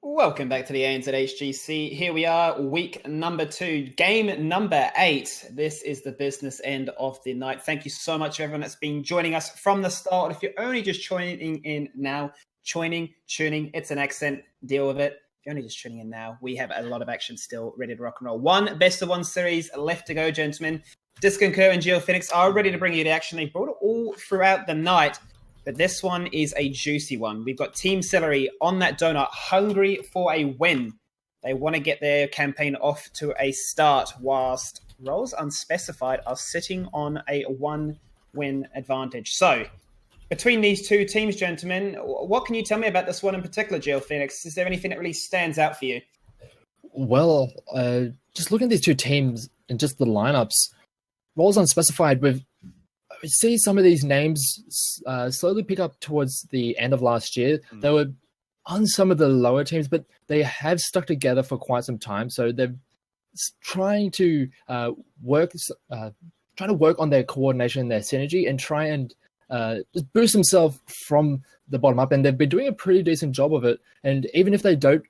Welcome back to the ANZ HGC. Here we are, week number 2, game number 8. This is the business end of the night. Thank you so much to everyone that's been joining us from the start. If you're only just joining in now, tuning, it's an accent, deal with it. If you're only just tuning in now, we have a lot of action still ready to rock and roll. One best of one series left to go, gentlemen. Disc and Kerr and GeoPhoenix are ready to bring you the action. They brought it all throughout the night. But this one is a juicy one. We've got Team Celery on that donut, hungry for a win. They want to get their campaign off to a start, whilst Roles Unspecified are sitting on a 1-win advantage. So, between these two teams, gentlemen, what can you tell me about this one in particular, GeoPhoenix? Is there anything that really stands out for you? Well, just looking at these two teams and just the lineups, Roles Unspecified, we see some of these names slowly pick up towards the end of last year. They were on some of the lower teams, but they have stuck together for quite some time. So they're trying to work on their coordination, their synergy, and try and just boost themselves from the bottom up. And they've been doing a pretty decent job of it. And even if they don't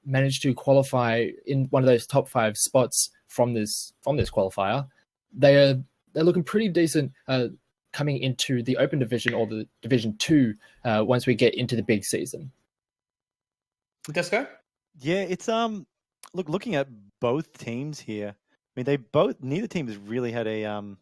manage to qualify in one of those top 5 spots from this qualifier, they're looking pretty decent coming into the Open Division or the Division 2 once we get into the big season. Disco? Yeah, it's looking at both teams here. I mean, neither team has really had a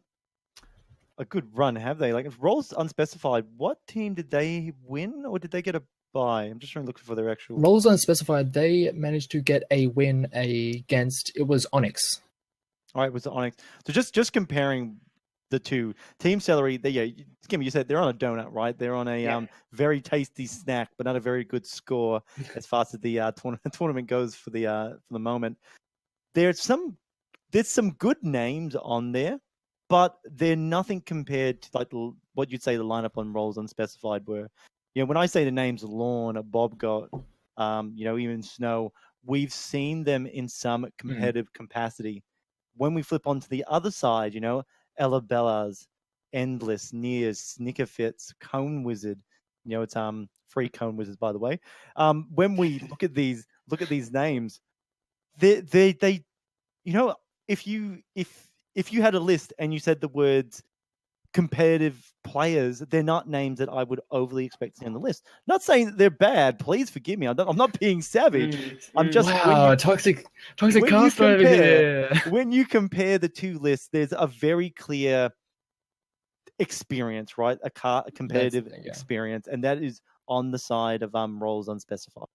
good run, have they? Like, Roles Unspecified, what team did they win, or did they get a bye? I'm just trying to look for their actual. Roles Unspecified, they managed to get a win against, it was Onyx. All right, it was Onyx. So just comparing the two, Team Celery, Kim, you said they're on a donut, right? They're on a very tasty snack, but not a very good score as far as the tournament goes for the moment. There's some good names on there, but they're nothing compared to like what you'd say the lineup on Roles Unspecified were. You know, when I say the names Lorne, Bobgot, even Snow, we've seen them in some competitive capacity. When we flip onto the other side, Ella Bellas, Endless, Nears, Snickerfits, Cone Wizard, it's free Cone Wizards, by the way. When we look at these names, they if you had a list and you said the words competitive players, they're not names that I would overly expect to see on the list. Not saying that they're bad. Please forgive me. I'm not being savage. I'm just toxic cast over here. When you compare the two lists, there's a very clear experience, right? A competitive experience, and that is on the side of Roles Unspecified.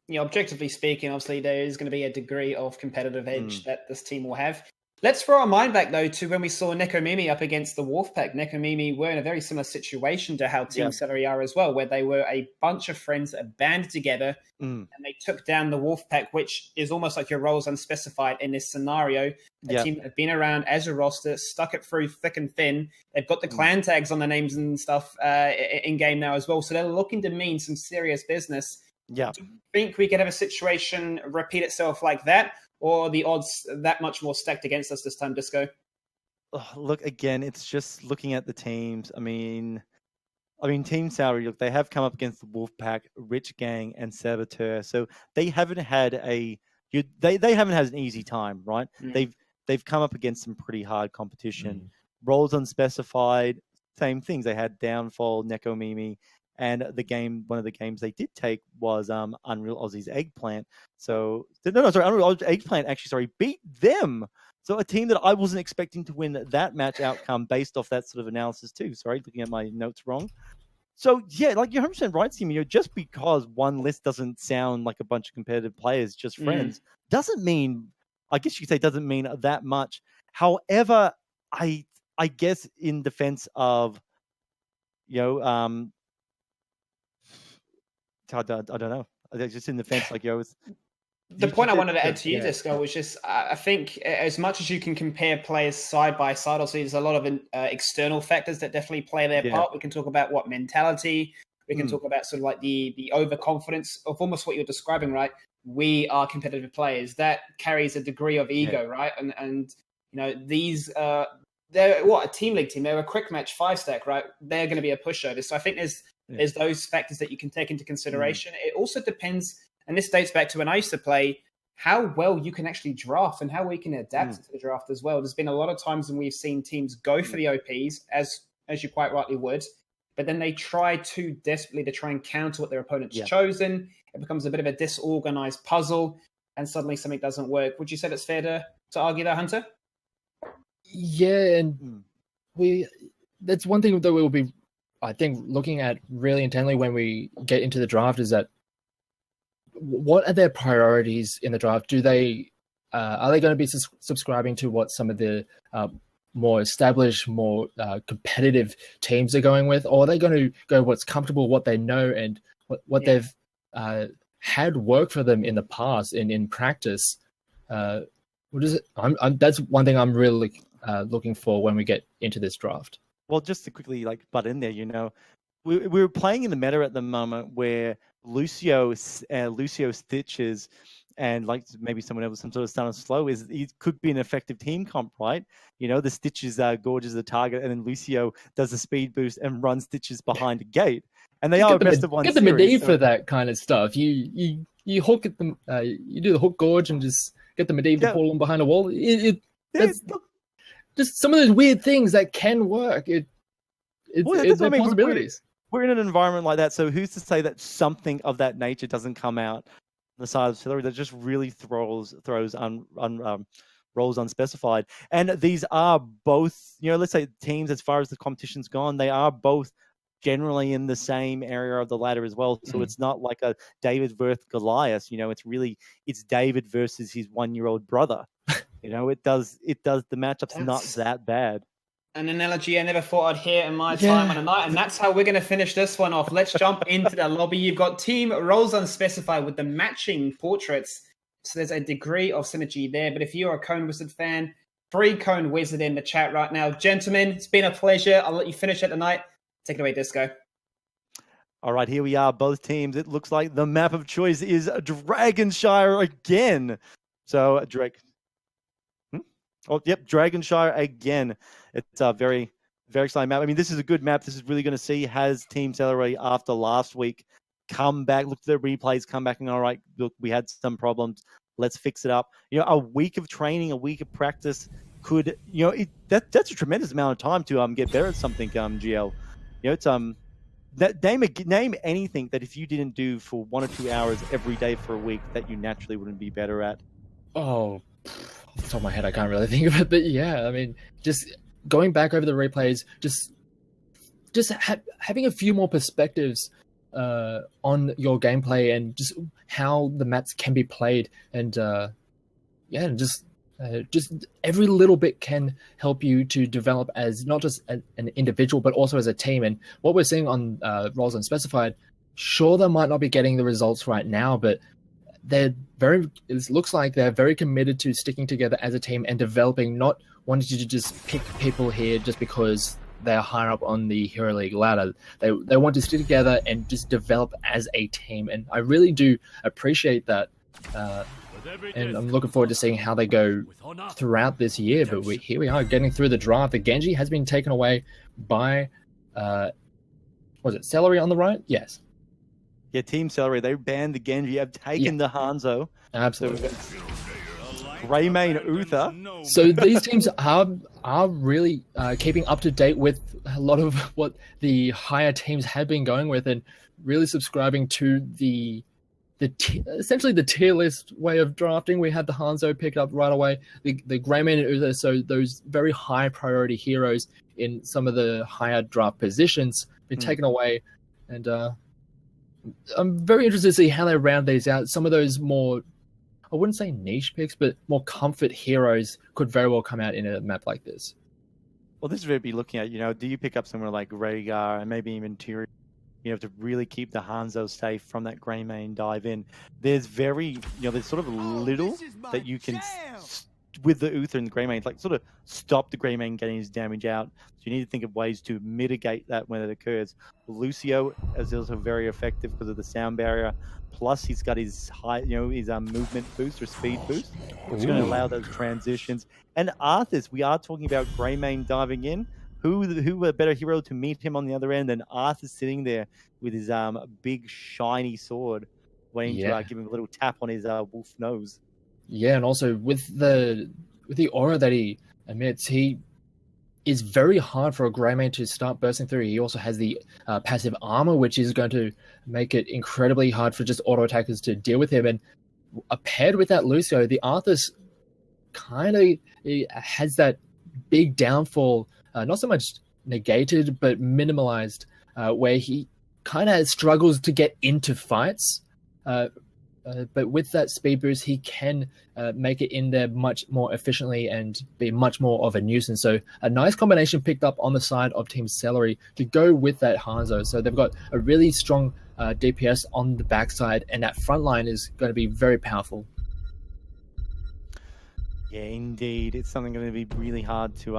Yeah, objectively speaking, obviously there is going to be a degree of competitive edge that this team will have. Let's throw our mind back, though, to when we saw Nekomimi up against the Wolfpack. Nekomimi were in a very similar situation to how Team Celery are as well, where they were a bunch of friends that banded together and they took down the Wolfpack, which is almost like your Roles Unspecified in this scenario. A team that have been around as a roster, stuck it through thick and thin. They've got the clan tags on their names and stuff in-game now as well, so they're looking to mean some serious business. Yeah. Do you think we could have a situation repeat itself like that? Or are the odds that much more stacked against us this time, Disco? Look, again, it's just looking at the teams. I mean, Team Celery, look, they have come up against the Wolfpack, Rich Gang, and Saboteur. So they haven't had they haven't had an easy time, right? They've come up against some pretty hard competition. Roles Unspecified, same things. They had Downfall, Nekomimi. And one of the games they did take was Unreal Aussie's Eggplant. So, Unreal Aussie's Eggplant actually, beat them. So a team that I wasn't expecting to win that match outcome based off that sort of analysis too. Sorry, looking at my notes wrong. So, yeah, like you're 100% right, Steve. Just because one list doesn't sound like a bunch of competitive players, just friends, doesn't mean, I guess you could say, doesn't mean that much. However, I guess in defense of, I don't know. Just in the fence, the point I wanted to add to you, Disco, was just I think as much as you can compare players side by side, obviously there's a lot of external factors that definitely play their part. We can talk about what mentality. We can talk about sort of like the overconfidence of almost what you're describing, right? We are competitive players. That carries a degree of ego, right? And these they're a team league team. They're a quick match 5-stack, right? They're going to be a pushover. So I think there's those factors that you can take into consideration. It also depends And this dates back to when I used to play, how well you can actually draft and how we can adapt to the draft as well. There's been a lot of times when we've seen teams go for the OPs, as you quite rightly would, but then they try too desperately to try and counter what their opponent's chosen. It becomes a bit of a disorganized puzzle, and suddenly something doesn't work. Would you say it's fair to argue that, Hunter? Yeah, and that's one thing that we'll be, I think, looking at really intently when we get into the draft is that what are their priorities in the draft? Do they are they going to be subscribing to what some of the more established, more competitive teams are going with, or are they going to go what's comfortable, what they know, and what they've had work for them in the past in practice? What is it? That's one thing I'm really looking for when we get into this draft. Well, just to quickly butt in there, we're playing in the meta at the moment where Lucio Stitches and maybe someone else, some sort of stun and slow, he could be an effective team comp, right? The Stitches gorges the target, and then Lucio does a speed boost and runs Stitches behind a gate. And they are best of one series. Get the Medivh for that kind of stuff. You hook at them, you do the hook gorge and just get the Medivh to pull them behind a wall. That's just some of those weird things that can work. It's possibilities. We're in an environment like that, so who's to say that something of that nature doesn't come out on the side of Celery that just really throws rolls unspecified? And these are both, let's say teams, as far as the competition's gone, they are both generally in the same area of the ladder as well. So it's not like a David versus Goliath. It's David versus his 1-year-old brother. The matchup's not that bad. An analogy I never thought I'd hear in my time on a night, and that's how we're going to finish this one off. Let's jump into the lobby. You've got Team Rolls Unspecified with the matching portraits, so there's a degree of synergy there. But if you're a Cone Wizard fan, 3 Cone Wizard in the chat right now. Gentlemen, it's been a pleasure. I'll let you finish it tonight. Take it away, Disco. All right, here we are, both teams. It looks like the map of choice is Dragonshire again. So, Drake. Dragonshire again. It's a very, very exciting map. I mean, this is a good map. This is really going to see, has Team Celery, after last week, come back, look at the replays, come back and, all right, look, we had some problems. Let's fix it up. A week of training, a week of practice could, that's a tremendous amount of time to get better at something, GL. It's name anything that if you didn't do for 1 or 2 hours every day for a week that you naturally wouldn't be better at. Oh, off the top of my head, I can't really think of it, but yeah, I mean, just going back over the replays, just having a few more perspectives on your gameplay and just how the maps can be played, and just every little bit can help you to develop as not just an individual, but also as a team. And what we're seeing on Roles Unspecified, sure, they might not be getting the results right now, but it looks like they're very committed to sticking together as a team and developing, not wanting to just pick people here just because they're higher up on the Hero League ladder. They want to stick together and just develop as a team, and I really do appreciate that. And I'm looking forward to seeing how they go throughout this year. But here we are getting through the draft. The Genji has been taken away by, was it Celery on the right? Yes. Yeah, Team Celery, they banned the Genji, have taken the Hanzo. Absolutely. Greymane Uther. So these teams are really keeping up to date with a lot of what the higher teams have been going with, and really subscribing to essentially the tier list way of drafting. We had the Hanzo picked up right away, the Greymane and Uther, so those very high priority heroes in some of the higher draft positions been taken away, and I'm very interested to see how they round these out. Some of those more, I wouldn't say niche picks, but more comfort heroes could very well come out in a map like this. Well, this is where we'd be looking at, do you pick up somewhere like Rhaegar and maybe even Tyrion, to really keep the Hanzo safe from that Greymane dive in? There's there's sort of little that you can, with the Uther and the Greymane, sort of stop the Greymane getting his damage out. So you need to think of ways to mitigate that when it occurs. Lucio is also very effective because of the sound barrier. Plus, he's got his his movement boost or speed boost, which is going to allow those transitions. And Arthas, we are talking about Greymane diving in. Who a better hero to meet him on the other end than Arthas sitting there with his big shiny sword? waiting to give him a little tap on his wolf nose. Yeah, and also with the aura that he emits, he is very hard for a Greymane to start bursting through. He also has the passive armor, which is going to make it incredibly hard for just auto attackers to deal with him. And paired with that Lucio, the Arthas kind of has that big downfall, not so much negated, but minimalized, where he kind of struggles to get into fights. But with that speed boost, he can make it in there much more efficiently and be much more of a nuisance. So a nice combination picked up on the side of Team Celery to go with that Hanzo. So they've got a really strong DPS on the backside, and that front line is going to be very powerful. Yeah, indeed. It's something going to be really hard to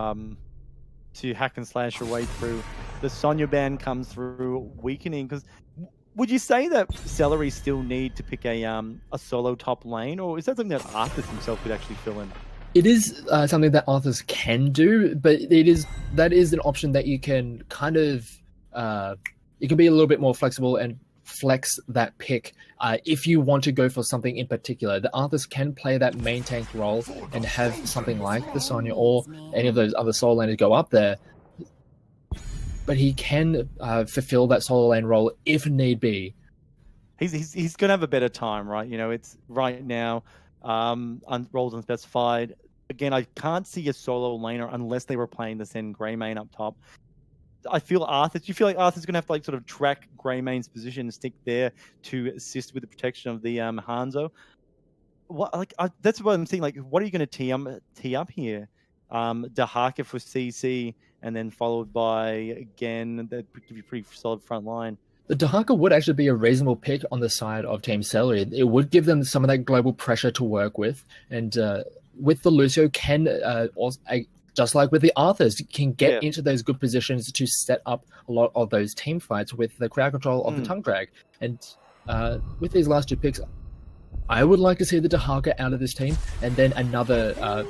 hack and slash your way through. The Sonya ban comes through, weakening, because would you say that Celery still need to pick a solo top lane, or is that something that Arthas himself could actually fill in? It is something that Arthas can do, but that is an option that you can kind of you can be a little bit more flexible and flex that pick if you want to go for something in particular. The Arthas can play that main tank role and have something like the Sonya or any of those other solo laners go up there. But he can fulfill that solo lane role if need be. He's going to have a better time, right? You know, it's right now, roles unspecified. Again, I can't see a solo laner unless they were playing the send Greymane up top. I feel Arthas. Do you feel like Arthas going to have to like sort of track Greymane's position and stick there to assist with the protection of the Hanzo? That's what I'm saying. Like, what are you going to tee up here? Dahaka for CC, and then followed by, again, that would give you a pretty solid front line. The Dahaka would actually be a reasonable pick on the side of Team Celery. It would give them some of that global pressure to work with, and with the Lucio can also, just like with the Arthas, can get into those good positions to set up a lot of those team fights with the crowd control of the tongue drag. And with these last two picks, I would like to see the Dahaka out of this team, and then another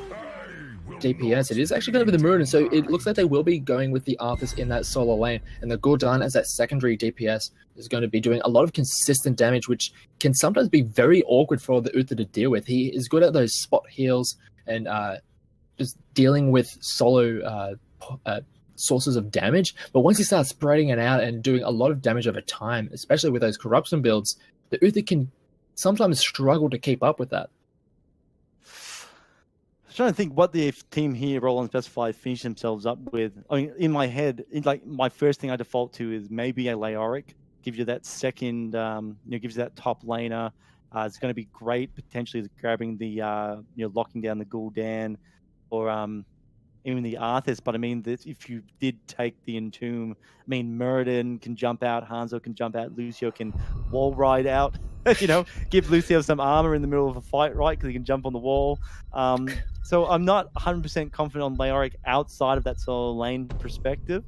DPS. It is actually going to be the Muradin, so it looks like they will be going with the Arthas in that solo lane, and the Gul'dan as that secondary DPS is going to be doing a lot of consistent damage, which can sometimes be very awkward for the Uther to deal with. He is good at those spot heals and just dealing with solo sources of damage, but once you start spreading it out and doing a lot of damage over time, especially with those corruption builds, the Uther can sometimes struggle to keep up with that. I'm trying to think what the team here, Roll Unspecified, finish themselves up with. I mean, in my head, my first thing I default to is maybe a Leoric. Gives you that second, gives you that top laner. It's going to be great, potentially grabbing the, locking down the Gul'dan or even the Arthas. But I mean, if you did take the Entomb, I mean, Muradin can jump out, Hanzo can jump out, Lucio can wall ride out. Give Lucio some armor in the middle of a fight, right? Because he can jump on the wall. So I'm not 100% confident on Leoric outside of that solo lane perspective.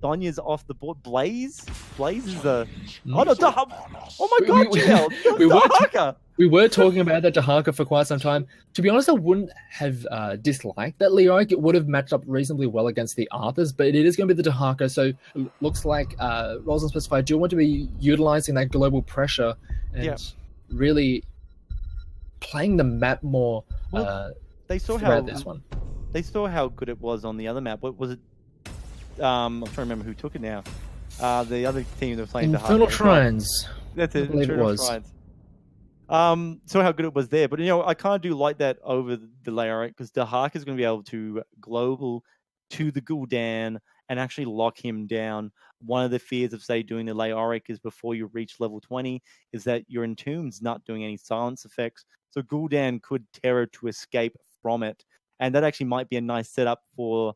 Sonya's off the board. Blaze is a... Oh, no, oh my God, GL! We were talking about that Dahaka for quite some time. To be honest, I wouldn't have disliked that Leoric. It would have matched up reasonably well against the Arthas, but it is going to be the Dahaka, so it looks like Roles Unspecified do want to be utilizing that global pressure and really playing the map more they saw throughout this one. They saw how good it was on the other map. What was it? I'm trying to remember who took it now. The other team that was playing Infernal Dahaka. Shrines. That's it. I believe it was. Shrines. So how good it was there, but I can't do like that over the Leoric because Dahaka is going to be able to global to the Gul'dan and actually lock him down. One of the fears of say doing the Leoric is before you reach level 20 is that your Entomb's not doing any silence effects, so Gul'dan could terror to escape from it, and that actually might be a nice setup for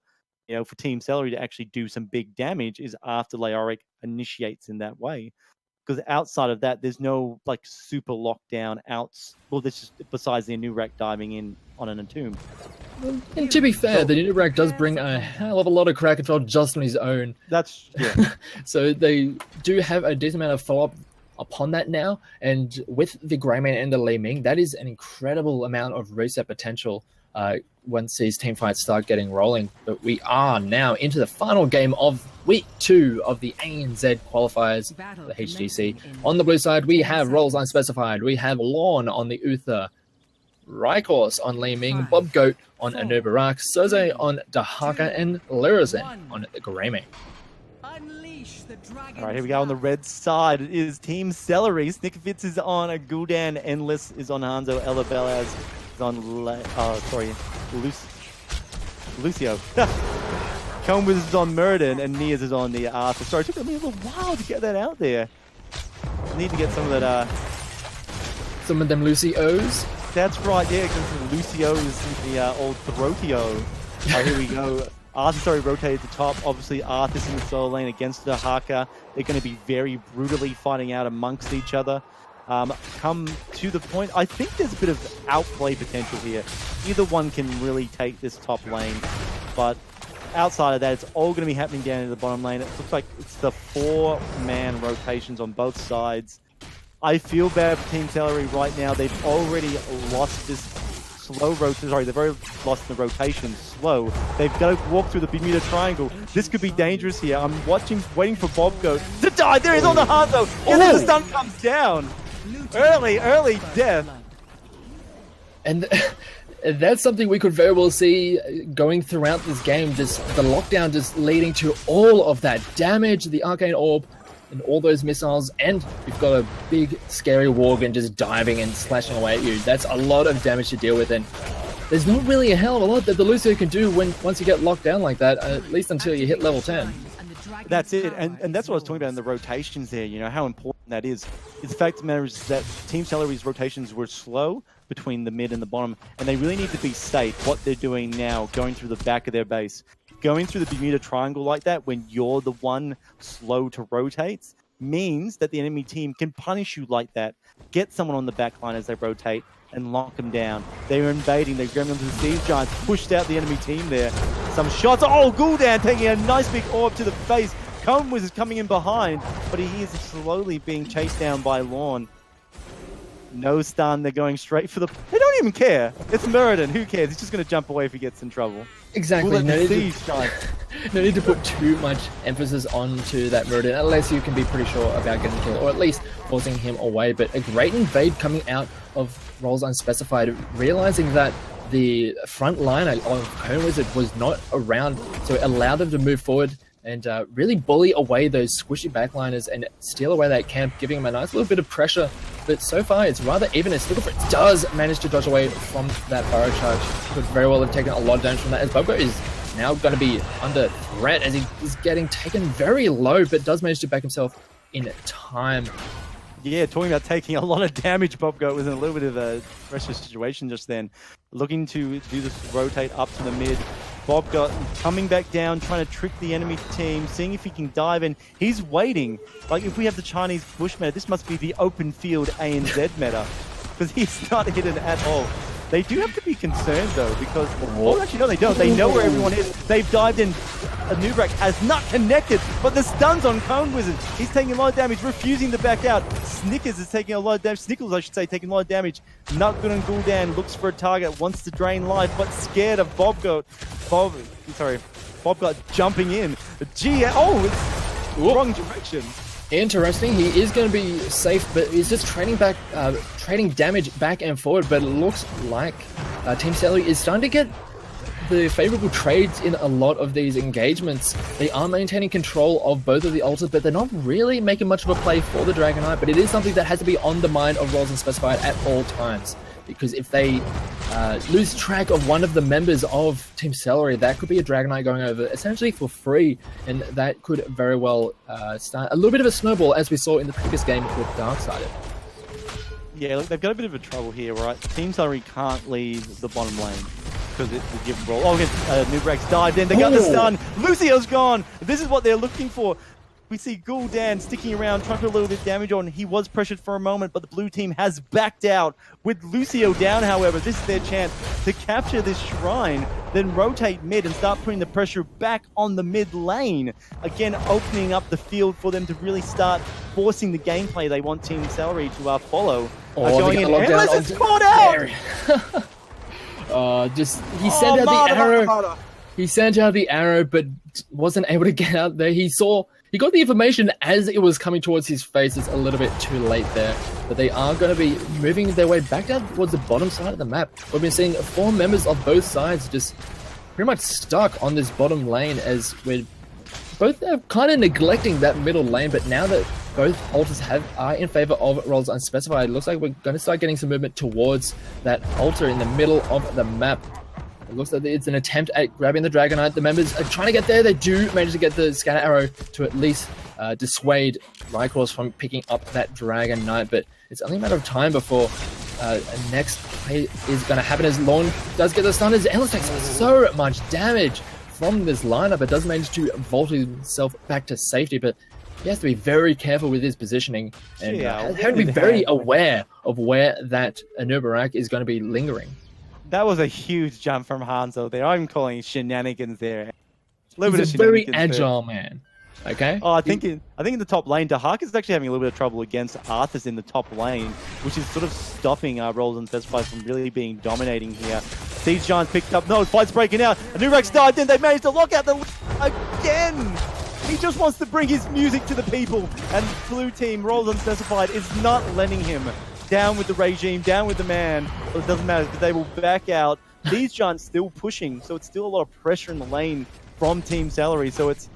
Team Celery to actually do some big damage is after Leoric initiates in that way. Because outside of that, there's no super lockdown outs. Well, this is besides the Anub'arak diving in on an Entomb. And to be fair, the Unibrak does bring a hell of a lot of crowd control just on his own. So they do have a decent amount of follow-up upon that now. And with the Greymane and the Li Ming, that is an incredible amount of reset potential once these team fights start getting rolling. But we are now into the final game of week 2 of the ANZ qualifiers, the HGC. On the blue side, we have Roles Unspecified. We have Lorne on the Uther, Rykors on Li Ming, Bob Goat on Anubarak, Soze on Dahaka, and Lirazen on the Greming. All right, here we go on the red side. It is Team Celery. Snickerfitz is on Gul'dan. Endless is on Hanzo. Elabelaz is on Lucio. Combs is on Murden, and Nias is on the Arthur. Sorry, it took me a little while to get that out there. Need to get some of that. Some of them Lucios. That's right, yeah, because Lucio is the old Throatio. Here we go. Arthur's already rotated to top. Obviously, Arthur's in the solo lane against the Haka. They're going to be very brutally fighting out amongst each other. Come to the point, I think there's a bit of outplay potential here. Either one can really take this top lane, but outside of that, it's all going to be happening down in the bottom lane. It looks like it's the 4-man rotations on both sides. I feel bad for Team Celery right now. They've already lost this slow rotation. Sorry, they've already lost the rotation slow. They've got to walk through the Bermuda Triangle. This could be dangerous here. I'm waiting for Bob Goat to die. There he is on the heart though. Yes, the stun comes down. Early death. And that's something we could very well see going throughout this game. Just the lockdown just leading to all of that damage, the Arcane Orb, and all those missiles, and you've got a big, scary Worgen just diving and slashing away at you. That's a lot of damage to deal with, and there's not really a hell of a lot that the Lucio can do once you get locked down like that, at least until you hit level 10. That's it, and that's what I was talking about in the rotations there, you know, how important that is. The fact of the matter is that Team Celery's rotations were slow between the mid and the bottom, and they really need to be safe. What they're doing now, going through the back of their base, going through the Bermuda Triangle like that when you're the one slow to rotate means that the enemy team can punish you like that. Get someone on the back line as they rotate and lock them down. They're invading, they're grabbing onto the Siege Giants, pushed out the enemy team there. Some shots. Oh, Gul'dan taking a nice big orb to the face. Combs is coming in behind, but he is slowly being chased down by Lorne. No stun, they're going straight for the... They don't even care. It's Murden, who cares? He's just going to jump away if he gets in trouble. Exactly. No need to put too much emphasis onto that Murden, unless you can be pretty sure about getting killed, or at least forcing him away. But a great invade coming out of Roles Unspecified, realizing that the front line of Cone Wizard was not around, so it allowed them to move forward and really bully away those squishy backliners and steal away that camp, giving them a nice little bit of pressure. But so far, it's rather even as Snickerfitz does manage to dodge away from that burrow charge. Could very well have taken a lot of damage from that, as Bubgo is now going to be under threat as he is getting taken very low, but does manage to back himself in time. Yeah, talking about taking a lot of damage, Bobgoat was in a little bit of a pressure situation just then. Looking to do this rotate up to the mid. Bobgoat coming back down, trying to trick the enemy team, seeing if he can dive in. He's waiting. Like, if we have the Chinese bush meta, this must be the open field ANZ meta, because he's not hidden at all. They do have to be concerned, though, because... Oh, actually, no, they don't. They know where everyone is. They've dived in. Nubrak has not connected, but the stun's on Cone Wizard. He's taking a lot of damage, refusing to back out. Snickers is taking a lot of damage. Snickles, I should say, taking a lot of damage. Not good on Gul'dan. Looks for a target, wants to drain life, but scared of Bobgoat. Bobgoat jumping in. It's wrong direction. Interesting. He is going to be safe, but he's just trading damage back and forward. But it looks like Team Celery is starting to get the favorable trades in a lot of these engagements. They are maintaining control of both of the ultras, but they're not really making much of a play for the Dragon Knight. But it is something that has to be on the mind of Roles Unspecified at all times, because if they lose track of one of the members of Team Celery, that could be a Dragon Knight going over essentially for free, and that could very well start a little bit of a snowball, as we saw in the previous game with Darksided. Yeah, look, they've got a bit of a trouble here, right? Team Celery can't leave the bottom lane because it's a given brawl. Oh, Nubrak's dived in. They got the stun. Lucio's gone. This is what they're looking for. We see Gul'dan sticking around, trying to put a little bit of damage on. He was pressured for a moment, but the blue team has backed out. With Lucio down, however, this is their chance to capture this shrine, then rotate mid and start putting the pressure back on the mid lane. Again, opening up the field for them to really start forcing the gameplay they want Team Celery to follow. Going in. Endless is caught out! Just he sent out the arrow. He sent out the arrow, but wasn't able to get out there. He got the information as it was coming towards his face. It's a little bit too late there. But they are going to be moving their way back down towards the bottom side of the map. We've been seeing 4 members of both sides just pretty much stuck on this bottom lane as we're both kind of neglecting that middle lane. But now that both altars are in favor of roles unspecified, it looks like we're going to start getting some movement towards that altar in the middle of the map. It looks like it's an attempt at grabbing the Dragon Knight. The members are trying to get there. They do manage to get the scatter arrow to at least dissuade Rykors from picking up that Dragon Knight, but it's only a matter of time before next play is going to happen as Lorne does get the stun. As Endless takes so much damage from this lineup, it does manage to vault himself back to safety, but he has to be very careful with his positioning and has to be very aware of where that Anubarak is going to be lingering. That was a huge jump from Hanzo there. I'm calling shenanigans there. He's a very agile man. Okay. Oh, I think in the top lane, Dahak is actually having a little bit of trouble against Arthas in the top lane, which is sort of stopping our roles unspecified from really being dominating here. Siege Giants picked up. No, fight's breaking out. Anubarak's died in. They managed to lock out the again. He just wants to bring his music to the people, and blue team roles unspecified is not letting him. Down with the regime, down with the man. Well, it doesn't matter because they will back out. These Giants still pushing, so it's still a lot of pressure in the lane from Team Celery, so it's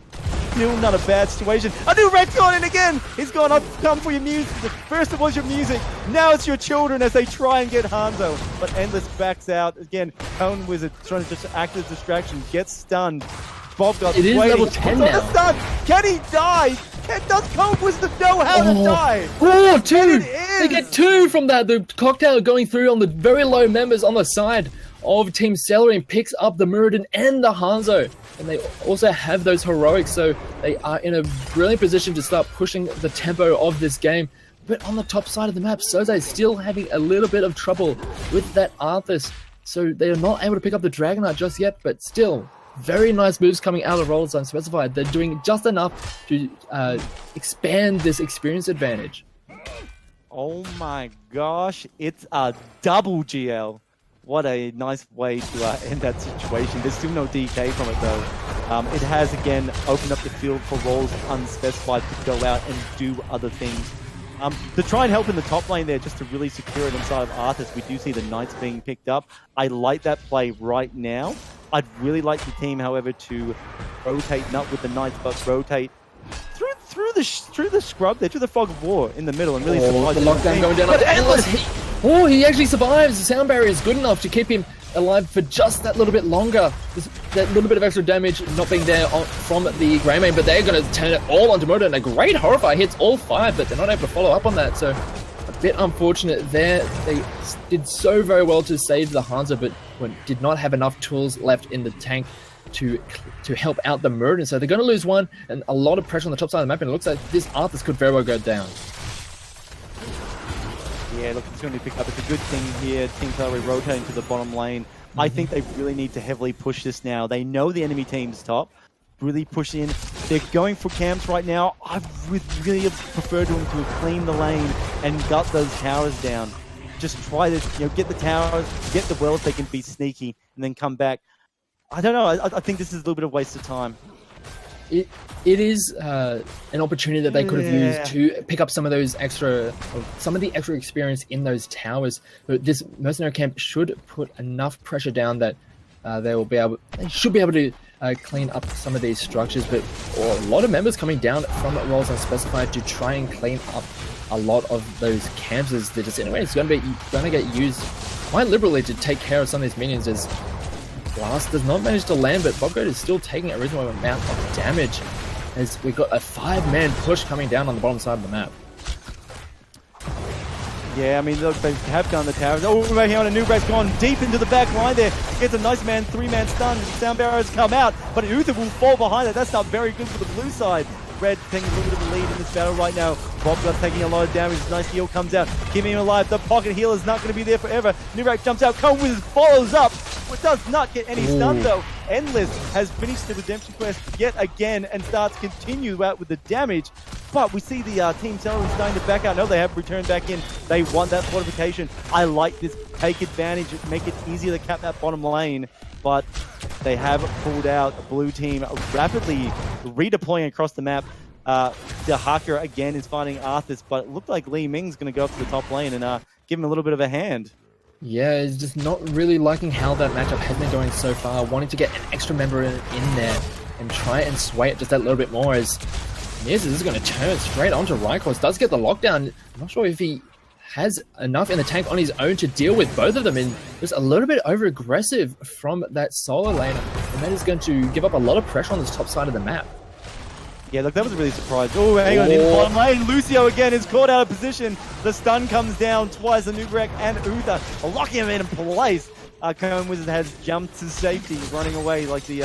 still not a bad situation. A new Red's gone in again! He's gone, I've come for your music. First it was your music, now it's your children as they try and get Hanzo. But Endless backs out. Again, Cone Wizard trying to just act as a distraction, gets stunned. Bob got it is waiting. level 10 now. Stun. Can he die? Does Cone Wizard know how to die? Oh, 2! They get 2 from that. The cocktail going through on the very low members on the side of Team Celery and picks up the Muradin and the Hanzo. And they also have those heroics, so they are in a brilliant position to start pushing the tempo of this game. But on the top side of the map, Soze is still having a little bit of trouble with that Arthas. So they are not able to pick up the Dragon Knight just yet, but still, very nice moves coming out of roles unspecified. They're doing just enough to expand this experience advantage. Oh my gosh, it's a double GL. What a nice way to end that situation. There's still no DK from it though. It has again opened up the field for roles unspecified to go out and do other things. To try and help in the top lane there, just to really secure it inside of Arthas, we do see the Knights being picked up. I like that play right now. I'd really like the team, however, to rotate, not with the Knights, but rotate through the scrub there, through the fog of war in the middle, and really survive the lockdown going down. He actually survives. The sound barrier is good enough to keep him alive for just that little bit longer. That little bit of extra damage not being there from the Greymane, but they're going to turn it all onto Murder, and a great Horrify hits all 5, but they're not able to follow up on that, so a bit unfortunate there. They did so very well to save the Hanzo, but did not have enough tools left in the tank to help out the Murder, so they're going to lose one, and a lot of pressure on the top side of the map, and it looks like this Arthas could very well go down. Yeah, look, it's going to be picked up. It's a good thing here. Team Celery rotating to the bottom lane. I think they really need to heavily push this now. They know the enemy team's top. Really push in. They're going for camps right now. I would really prefer them to clean the lane and gut those towers down. Just try to get the towers, get the wells. They can be sneaky and then come back. I don't know. I think this is a little bit of a waste of time. It is an opportunity that they could have used to pick up some of the extra experience in those towers. But this mercenary camp should put enough pressure down that they should be able to clean up some of these structures. But a lot of members coming down from roles unspecified to try and clean up a lot of those camps as the disintegrator is going to get used quite liberally to take care of some of these minions as Blast does not manage to land, but Bobgoat is still taking a reasonable amount of damage as we've got a 5-man push coming down on the bottom side of the map. Yeah, I mean, look, they have gone the towers. Oh, right here on Anubrak's gone deep into the back line there. Gets a nice 3-man stun. Sound barriers come out, but Uther will fall behind it. That's not very good for the blue side. Red taking a little bit of a lead in this battle right now. Bobgoat taking a lot of damage. Nice heal comes out, keeping him alive. The pocket heal is not going to be there forever. Anubrak jumps out. Cone Wizard follows up. It does not get any stun though. Endless has finished the redemption quest yet again and starts to continue out with the damage. But we see the Team Celery starting to back out. No, they have returned back in. They want that fortification. I like this take advantage, make it easier to cap that bottom lane, but they have pulled out. The blue team rapidly redeploying across the map. The Hacker again is finding Arthas, but it looked like Li Ming's going to go up to the top lane and give him a little bit of a hand. Yeah, he's just not really liking how that matchup has been going so far, wanting to get an extra member in there and try and sway it just that little bit more as Miz is going to turn straight onto Rykos. Does get the lockdown. I'm not sure if he has enough in the tank on his own to deal with both of them, and just a little bit over aggressive from that solo lane, and that is going to give up a lot of pressure on this top side of the map. Yeah, look, that was a really surprise. Oh, hang on, in the bottom lane, Lucio again is caught out of position. The stun comes down twice. The Nubrek and Uther are locking him in place. Cone Wizard has jumped to safety, running away like the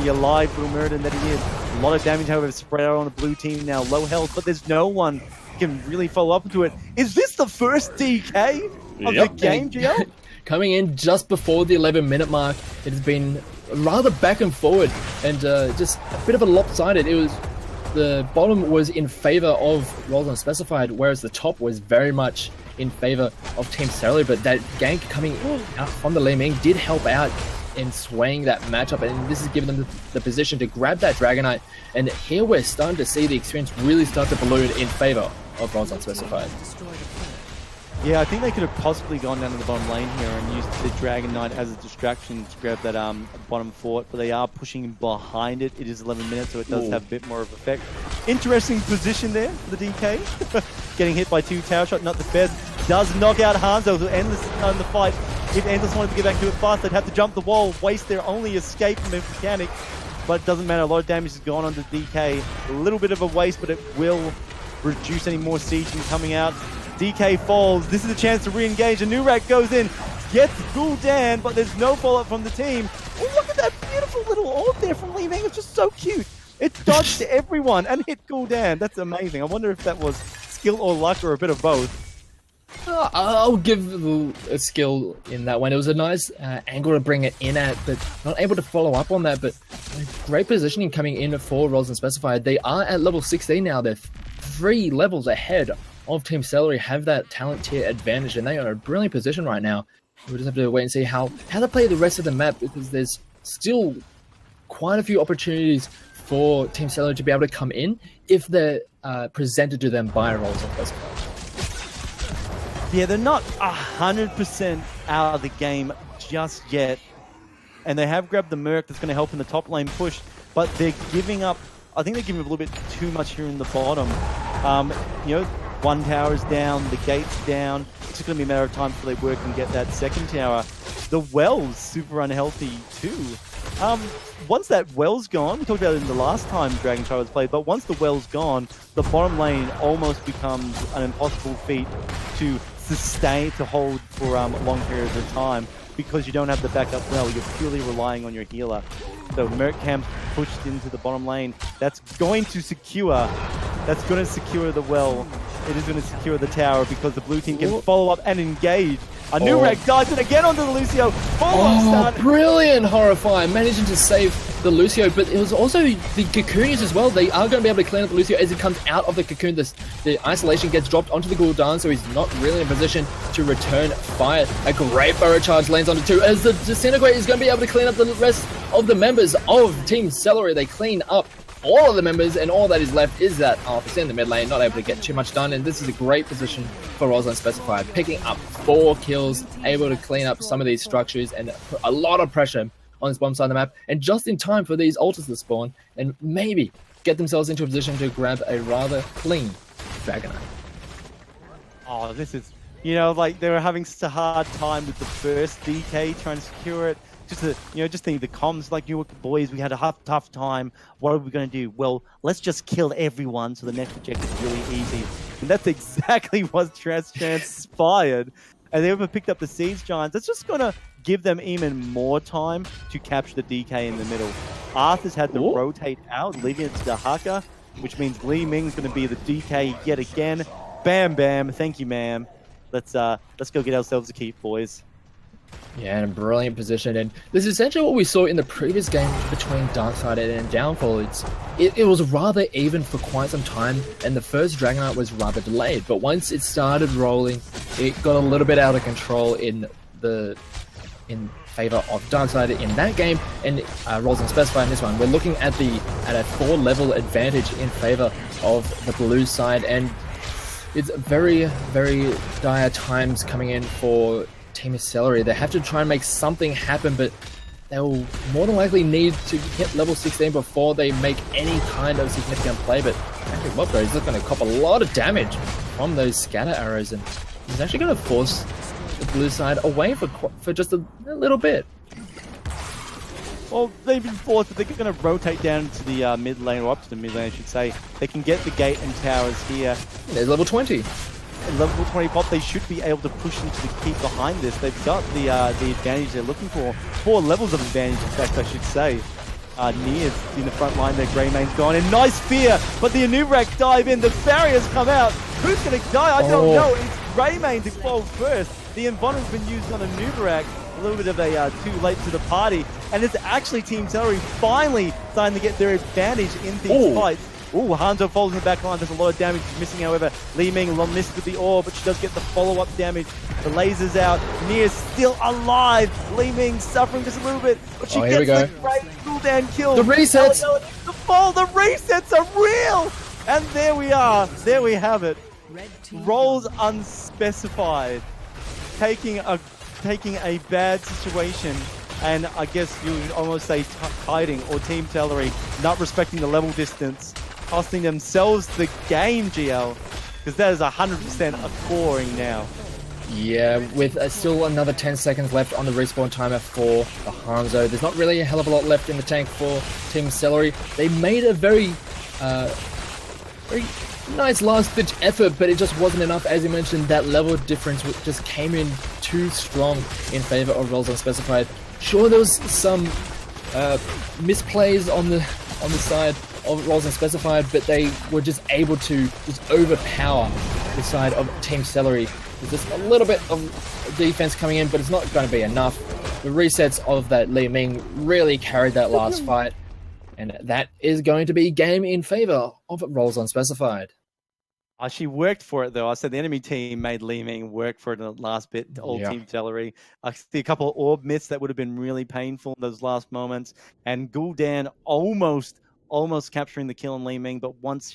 alive Will Murden that he is. A lot of damage, however, spread out on the blue team now. Low health, but there's no one who can really follow up to it. Is this the first DK of the game, Gio? Coming in just before the 11-minute mark, it has been rather back and forward and just a bit of a lopsided. It was the bottom was in favor of Roles Unspecified, whereas the top was very much in favor of Team Celery. But that gank coming out from the Li Ming did help out in swaying that matchup, and this has given them the position to grab that Dragonite. And here we're starting to see the experience really start to balloon in favor of Roles Unspecified. Yeah, I think they could have possibly gone down to the bottom lane here and used the Dragon Knight as a distraction to grab that bottom fort, but they are pushing behind it. It is 11 minutes, so it does have a bit more of effect. Interesting position there for the DK. Getting hit by 2 tower shot, not the best. Does knock out Hanzo, who Endless in the fight. If Endless wanted to get back to it fast, they'd have to jump the wall, waste their only escape from a mechanic. But it doesn't matter, a lot of damage has gone on to DK. A little bit of a waste, but it will reduce any more sieging coming out. DK falls. This is a chance to re-engage. A new rack goes in, gets Gul'dan, but there's no follow-up from the team. Oh, look at that beautiful little orb there from Li Ming. It's just so cute. It dodged everyone and hit Gul'dan. That's amazing. I wonder if that was skill or luck or a bit of both. I'll give a skill in that one. It was a nice angle to bring it in at, but not able to follow up on that. But great positioning coming in for Roles Unspecified. They are at level 16 now. They're 3 levels ahead of Team Celery, have that talent tier advantage, and they are in a brilliant position right now. We'll just have to wait and see how they play the rest of the map, because there's still quite a few opportunities for Team Celery to be able to come in if they're presented to them by Roles Unspecified. Yeah, they're not 100% out of the game just yet, and they have grabbed the Merc that's going to help in the top lane push, but they're giving up. I think they're giving up a little bit too much here in the bottom. You know, 1 tower is down, the gate's down. It's just going to be a matter of time before they work and get that 2nd tower. The well's super unhealthy too. Once that well's gone, we talked about it in the last time Dragon Child was played, but once the well's gone, the bottom lane almost becomes an impossible feat to sustain, to hold for long periods of time, because you don't have the backup well. You're purely relying on your healer. So Merc Camp pushed into the bottom lane. That's going to secure the well. It is going to secure the tower, because the blue team can follow up and engage. A new wreck dives it again onto the Lucio. Brilliant Horrify, managing to save the Lucio, but it was also the Cocoonies as well. They are going to be able to clean up the Lucio as it comes out of the cocoon. The isolation gets dropped onto the Gul'dan, so he's not really in a position to return fire. A great burrow charge lands onto 2 as the Disintegrate is going to be able to clean up the rest of the members of Team Celery. They clean up all of the members, and all that is left is that Arthas in the mid lane, not able to get too much done, and this is a great position for Roles Unspecified, picking up 4 kills, able to clean up some of these structures and put a lot of pressure on this bottom side of the map, and just in time for these ultras to spawn, and maybe get themselves into a position to grab a rather clean Dragonite. Oh, this is, you know, like they were having such a hard time with the first DK trying to secure it. Just think the comms, like, boys, we had a tough time. What are we going to do? Well, let's just kill everyone, so the next objective is really easy. And that's exactly what transpired. And they even picked up the Siege Giants. That's just going to give them even more time to capture the DK in the middle. Arthas had to rotate out, leaving it to the Haka, which means Li Ming's going to be the DK yet again. Bam, bam. Thank you, ma'am. Let's go get ourselves a keep, boys. Yeah, and a brilliant position. And this is essentially what we saw in the previous game between Darksided and Downfall. It was rather even for quite some time, and the first Dragonite was rather delayed. But once it started rolling, it got a little bit out of control in favor of Darksided in that game, and Rolls Unspecified in this one. We're looking at a 4-level advantage in favor of the blue side, and it's very, very dire times coming in for Team Celery. They have to try and make something happen, but they'll more than likely need to hit level 16 before they make any kind of significant play. But Patrick Bobco is just going to cop a lot of damage from those scatter arrows, and he's actually going to force the blue side away for just a little bit. Well, they've been forced, but they're going to rotate down into the mid lane, or up to the mid lane, I should say. They can get the gate and towers here. There's level 20. At level 20 pop, they should be able to push into the keep behind this. They've got the advantage they're looking for. 4 levels of advantage, in fact, I should say. Nia's in the front line there, Greymane's gone. And nice fear, but the Anubarak dive in. The barriers come out. Who's going to die? I don't know. It's Greymane to fall first. The Invulnerable's been used on Anubarak. A little bit of a too late to the party. And it's actually Team Celery finally starting to get their advantage in these fights. Ooh, Hanzo falls in the back line. There's a lot of damage. She's missing, however. Li Ming missed with the ore, but she does get the follow-up damage. The laser's out. Nia's still alive. Li Ming suffering just a little bit, but she gets the great cooldown kill. The resets! The fall, the resets are real! And there we are. There we have it. Rolls Unspecified. Taking a bad situation, and I guess you would almost say hiding, or Team Celery not respecting the level distance, costing themselves the game, GL, because that is 100% a scoring now. Yeah, with still another 10 seconds left on the respawn timer for the Hanzo. There's not really a hell of a lot left in the tank for Team Celery. They made a very nice last-ditch effort, but it just wasn't enough. As you mentioned, that level difference just came in too strong in favor of Rolls Unspecified. Sure, there was some misplays on the side of Rolls Unspecified, but they were just able to just overpower the side of Team Celery. There's just a little bit of defense coming in, but it's not going to be enough. The resets of that Li Ming really carried that last fight, and that is going to be game in favor of Rolls Unspecified. She worked for it, though. I said the enemy team made Li Ming work for it in the last bit, all Team Celery. I see a couple of orb myths that would have been really painful in those last moments. And Gul'dan almost capturing the kill on Li Ming, but once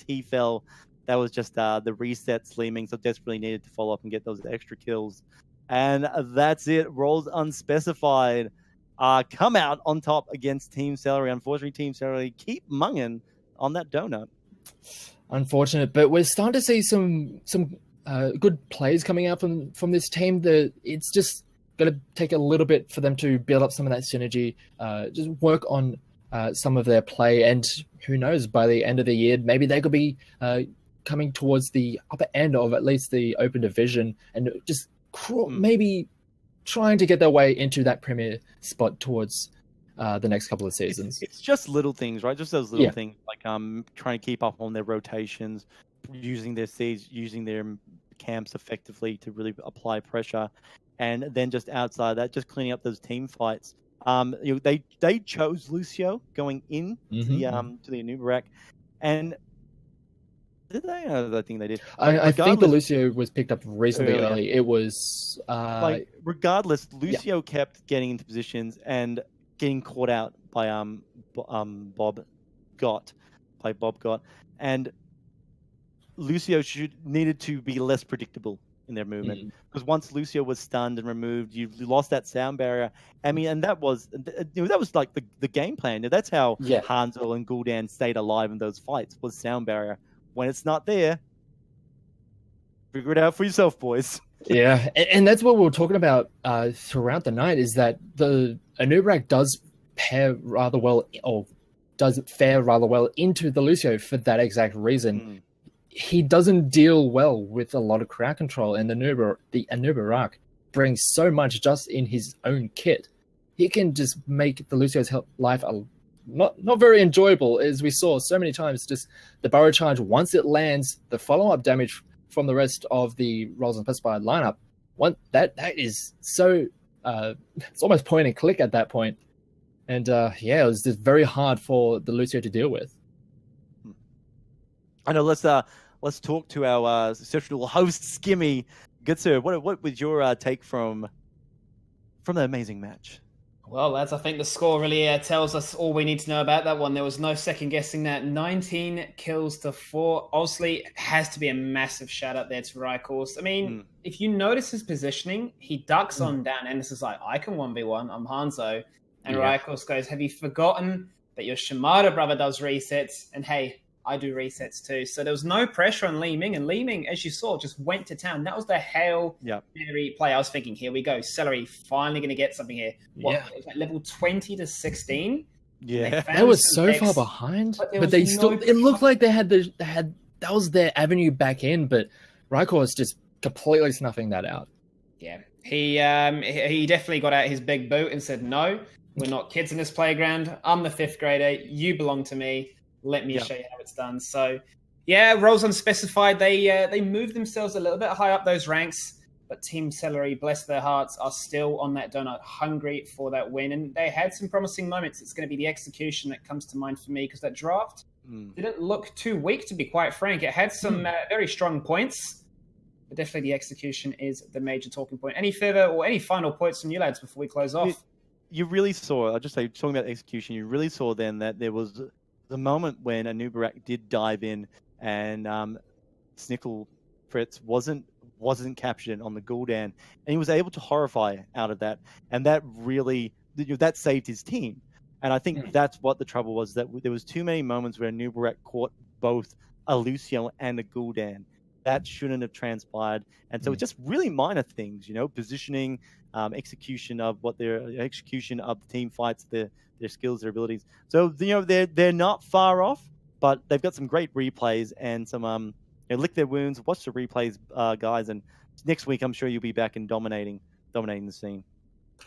he fell, that was just the resets Li Ming so desperately needed to follow up and get those extra kills. And that's it. Rolls Unspecified come out on top against Team Celery. Unfortunately, Team Celery keep munging on that donut. Unfortunate, but we're starting to see some good plays coming out from this team. It's just going to take a little bit for them to build up some of that synergy, just work on some of their play, and who knows, by the end of the year, maybe they could be coming towards the upper end of at least the open division, and just maybe trying to get their way into that premier spot towards the next couple of seasons. It's just little things, right? Just those little things, like trying to keep up on their rotations, using their seeds, using their camps effectively to really apply pressure, and then just outside that, just cleaning up those team fights. They chose Lucio going in to the Anubarak, and did they? I think they did. I think the Lucio was picked up reasonably early. It was regardless, Lucio kept getting into positions and getting caught out by Bob Gott, and Lucio needed to be less predictable in their movement, because once Lucio was stunned and removed, you lost that sound barrier. I mean, and that was like the game plan. That's how Hanzo and Gul'dan stayed alive in those fights, was sound barrier. When it's not there, figure it out for yourself, boys. Yeah, and that's what we were talking about throughout the night, is that the Anubarak does fare rather well into the Lucio for that exact reason. He doesn't deal well with a lot of crowd control, and the Anubarak brings so much just in his own kit. He can just make the Lucio's life not very enjoyable, as we saw so many times. Just the burrow charge, once it lands, the follow-up damage from the rest of the Rolls Unspecified lineup, that is so it's almost point and click at that point. And yeah, it was just very hard for the Lucio to deal with. I know. Let's talk to our social host, Skimmy. Good sir. What was your take from the amazing match? Well, lads, I think the score really tells us all we need to know about that one. There was no second guessing that. 19 kills to 4. Obviously, it has to be a massive shout out there to Rykors. I mean, if you notice his positioning, he ducks on down, and this is like, I can 1v1, I'm Hanzo. And Rykors goes, have you forgotten that your Shimada brother does resets? And hey, I do resets too. So there was no pressure on Li Ming. And Li Ming, as you saw, just went to town. That was the Hail Mary play. I was thinking, here we go. Celery finally going to get something here. What, it was like level 20 to 16? Yeah. They were so far behind. But they still, it looked like they had, that was their avenue back in. But Rykor was just completely snuffing that out. Yeah. He definitely got out his big boot and said, no, we're not kids in this playground. I'm the 5th grader. You belong to me. Let me show you how it's done. So, yeah, roles unspecified. They moved themselves a little bit high up those ranks, but Team Celery, bless their hearts, are still on that donut, hungry for that win. And they had some promising moments. It's going to be the execution that comes to mind for me, because that draft didn't look too weak, to be quite frank. It had some very strong points, but definitely the execution is the major talking point. Any further or any final points from you lads before we close off? You really saw, I'll just say, talking about execution, you really saw then that there was the moment when Anubarak did dive in and Snickle Fritz wasn't captured on the Gul'dan, and he was able to horrify out of that, and that really that saved his team. And I think that's what the trouble was, that there was too many moments where Anubarak caught both a Lucio and a Gul'dan. That shouldn't have transpired, and so it's just really minor things, positioning, execution of execution of the team fights, their skills, their abilities. So they're not far off, but they've got some great replays and some lick their wounds, watch the replays, guys. And next week I'm sure you'll be back and dominating the scene.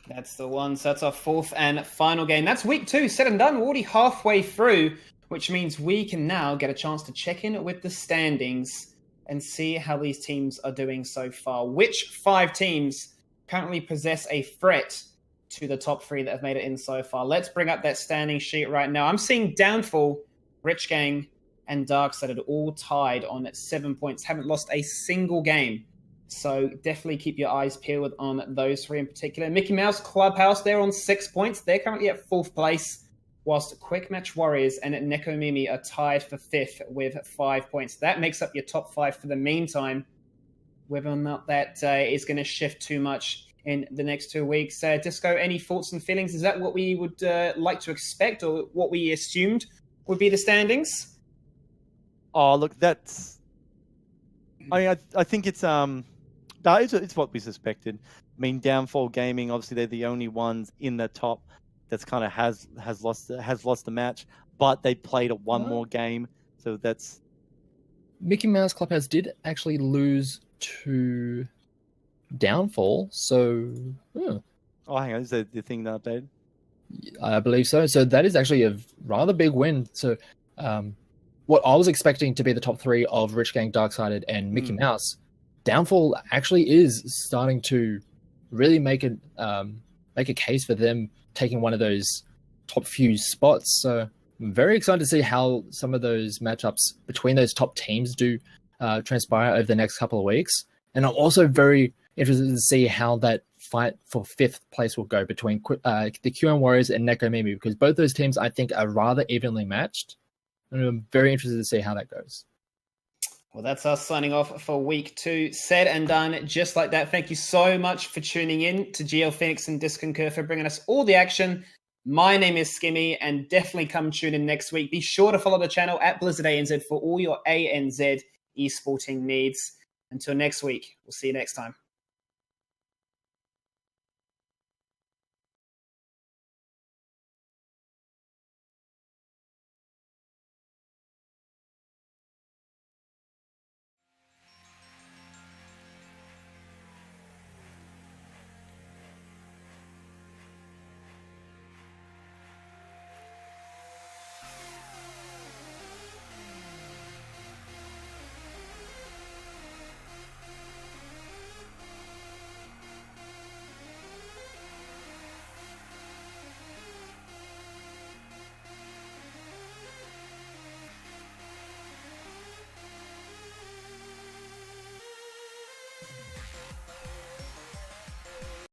That's the one. So that's our 4th and final game. That's week 2, said and done. We're already halfway through, which means we can now get a chance to check in with the standings and see how these teams are doing so far. Which 5 teams currently possess a threat to the top 3 that have made it in so far. Let's bring up that standing sheet right now. I'm seeing Downfall, Rich Gang, and Darkside are all tied on 7 points. Haven't lost a single game. So definitely keep your eyes peeled on those 3 in particular. Mickey Mouse Clubhouse, they're on 6 points. They're currently at 4th place, whilst Quick Match Warriors and Neko Mimi are tied for 5th with 5 points. That makes up your top 5 for the meantime. Whether or not that is going to shift too much in the next 2 weeks. Disco, any thoughts and feelings? Is that what we would like to expect, or what we assumed would be the standings? Oh, look, that's... I think it's what we suspected. I mean, Downfall Gaming, obviously they're the only ones in the top that's kind of has lost the match, but they played one more game, so that's... Mickey Mouse Clubhouse did actually lose to Downfall, so hang on, is that the thing that updated? I believe so. So that is actually a rather big win. So what I was expecting to be the top 3 of Rich Gang, Darksided, and Mickey Mouse, Downfall actually is starting to really make a case for them taking one of those top few spots. So I'm very excited to see how some of those matchups between those top teams do transpire over the next couple of weeks. And I'm also very interested to see how that fight for 5th place will go between the QM Warriors and Neko Mimi, because both those teams, I think, are rather evenly matched. And I'm very interested to see how that goes. Well, that's us signing off for week 2. Said and done just like that. Thank you so much for tuning in to GL Phoenix and Disconcur for bringing us all the action. My name is Skimmy, and definitely come tune in next week. Be sure to follow the channel at Blizzard ANZ for all your ANZ esporting needs. Until next week, we'll see you next time.